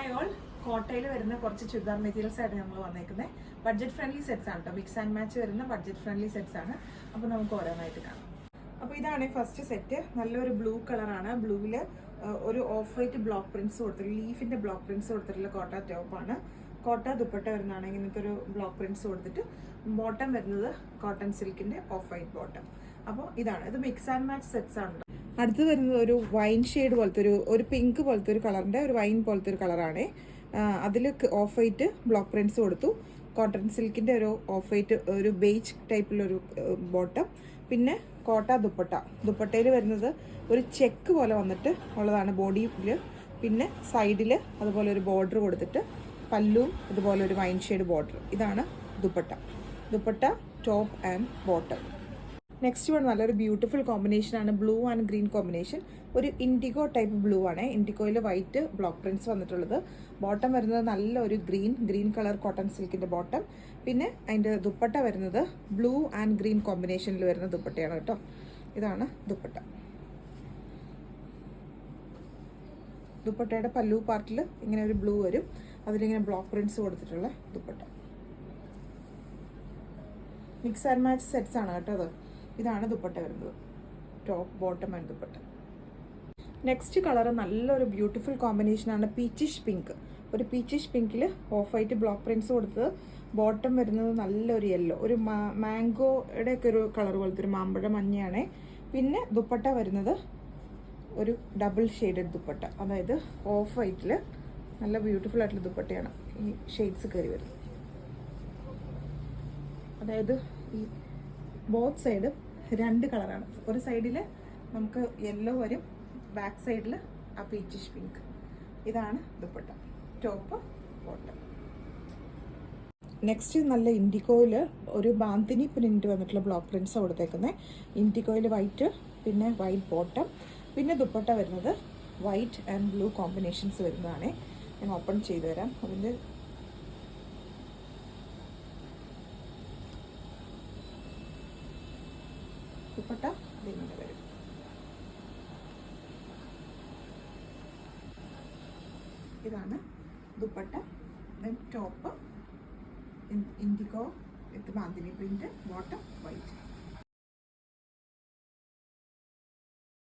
Hi all, കോട്ടയിൽ വരുന്ന കുറച്ച് ചുരിദാർ മെറ്റീരിയൽസ് ആയിട്ട് നമ്മൾ വന്നേക്കുന്നത് ബഡ്ജറ്റ് ഫ്രണ്ട്ലി സെറ്റ്സ് ആണ് കേട്ടോ. മിക്സ് ആൻഡ് മാച്ച് വരുന്ന ബഡ്ജറ്റ് ഫ്രണ്ട്ലി സെറ്റ്സ് ആണ്. അപ്പോൾ നമുക്ക് ഓരോന്നായിട്ട് കാണാം. അപ്പോൾ ഇതാണ് ഫസ്റ്റ് സെറ്റ്. നല്ലൊരു ബ്ലൂ കളറാണ്. ബ്ലൂവിൽ ഒരു ഓഫ് വൈറ്റ് ബ്ലോക്ക് പ്രിന്റ്സ് കൊടുത്തിട്ടുള്ള ലീഫിന്റെ ബ്ലോക്ക് പ്രിന്റ്സ് കൊടുത്തിട്ടുള്ള കോട്ട ടോപ്പാണ്. കോട്ട ദുപ്പട്ട വരുന്നതാണെങ്കിൽ ഇങ്ങനത്തെ ഒരു ബ്ലോക്ക് പ്രിന്റ്സ് കൊടുത്തിട്ട് ബോട്ടം വരുന്നത് കോട്ടൺ സിൽക്കിന്റെ ഓഫ് വൈറ്റ് ബോട്ടം. അപ്പോൾ ഇതാണ്, ഇത് മിക്സ് ആൻഡ് മാച്ച് സെറ്റ്സ് ആണ്. അടുത്ത് വരുന്നത് ഒരു വൈൻ ഷെയ്ഡ് പോലത്തെ ഒരു പിങ്ക് പോലത്തെ ഒരു കളറിന്റെ ഒരു വൈൻ പോലത്തെ ഒരു കളറാണ്. അതിൽ ഓഫ് വൈറ്റ് ബ്ലോക്ക് പ്രിന്റ്സ് കൊടുത്തു. കോട്ടൺ സിൽക്കിന്റെ ഒരു ഓഫ് വൈറ്റ് ഒരു ബേജ് ടൈപ്പിലൊരു ബോട്ടം. പിന്നെ കോട്ട ദുപ്പട്ടയിൽ വരുന്നത് ഒരു ചെക്ക് പോലെ വന്നിട്ട് ഉള്ളതാണ് ബോഡിയിൽ. പിന്നെ സൈഡിൽ അതുപോലെ ഒരു ബോർഡർ കൊടുത്തിട്ട് പല്ലും ഇതുപോലെ ഒരു വൈൻ ഷെയ്ഡ് ബോർഡർ. ഇതാണ് dupatta top and bottom. Next one നല്ലൊരു ബ്യൂട്ടിഫുൾ കോമ്പിനേഷൻ ആണ്. Blue and green combination. ഒരു ഇൻഡിഗോ ടൈപ്പ് ബ്ലൂ ആണ്. ഇൻഡിഗോയിൽ വൈറ്റ് ബ്ലോക്ക് പ്രിന്റ്സ് വന്നിട്ടുള്ളത്. ബോട്ടം വരുന്നത് നല്ലൊരു ഗ്രീൻ കളർ കോട്ടൺ സിൽക്കിന്റെ ബോട്ടം. പിന്നെ അതിൻ്റെ ദുപ്പട്ട വരുന്നത് ബ്ലൂ ആൻഡ് ഗ്രീൻ കോമ്പിനേഷനിൽ വരുന്ന ദുപ്പട്ടയാണ് കേട്ടോ. ഇതാണ് ദുപ്പട്ടയുടെ പല്ലു പാർട്ടിൽ ഇങ്ങനെ ഒരു ബ്ലൂ വരും. അതിലിങ്ങനെ ബ്ലോക്ക് പ്രിന്റ്സ് കൊടുത്തിട്ടുള്ള dupatta. Mix and match sets ആണ് കേട്ടോ അത്. ഇതാണ് ദുപ്പട്ട വരുന്നത്, top bottom and dupatta. Next colour നല്ലൊരു ബ്യൂട്ടിഫുൾ കോമ്പിനേഷനാണ്. Peachish pink. ഒരു പീച്ചിഷ് പിങ്കിൽ ഓഫ് വൈറ്റ് ബ്ലോക്ക് പ്രിന്റ്സ് കൊടുത്തത്. ബോട്ടം വരുന്നത് നല്ലൊരു യെല്ലോ, ഒരു മാംഗോയുടെ ഒക്കെ ഒരു കളർ പോലത്തെ ഒരു മാമ്പഴ മഞ്ഞയാണ്. പിന്നെ ദുപ്പട്ട വരുന്നത് ഒരു ഡബിൾ ഷെയ്ഡഡ് ദുപ്പട്ട, അതായത് ഓഫ് വൈറ്റിൽ നല്ല ബ്യൂട്ടിഫുൾ ആയിട്ടുള്ള ദുപ്പട്ടയാണ്. ഈ ഷെയ്ഡ്സ് കയറി വരുന്നത്, അതായത് ഈ ബോത്ത് സൈഡും രണ്ട് കളറാണ്. ഒരു സൈഡിൽ നമുക്ക് യെല്ലോ വരും, ബാക്ക് സൈഡിൽ ആ പീച്ചിഷ് പിങ്ക്. ഇതാണ് ദുപ്പട്ട, ടോപ്പ് ബോട്ടം. നെക്സ്റ്റ് നല്ല ഇൻഡിഗോയിൽ ഒരു ബാന്തിനി പ്രിന്റ് വന്നിട്ടുള്ള ബ്ലോക്ക് പ്രിന്റ്സ് കൊടുത്തേക്കുന്നത്. ഇൻഡിഗോയിൽ വൈറ്റ്, പിന്നെ വൈറ്റ് ബോട്ടം. പിന്നെ ദുപ്പട്ട വരുന്നത് വൈറ്റ് ആൻഡ് ബ്ലൂ കോമ്പിനേഷൻസ് വരുന്നതാണ്. ഞാൻ ഓപ്പൺ ചെയ്തു തരാം. അതിൻ്റെ ദുപ്പട്ട ഇതിങ്ങനെ വരും. ഇതാണ് ദുപ്പട്ട. ടോപ്പ് ഇൻഡിഗോ വിത്ത് ബാന്തിനി പ്രിന്റ്, ബോട്ടം വൈറ്റ്.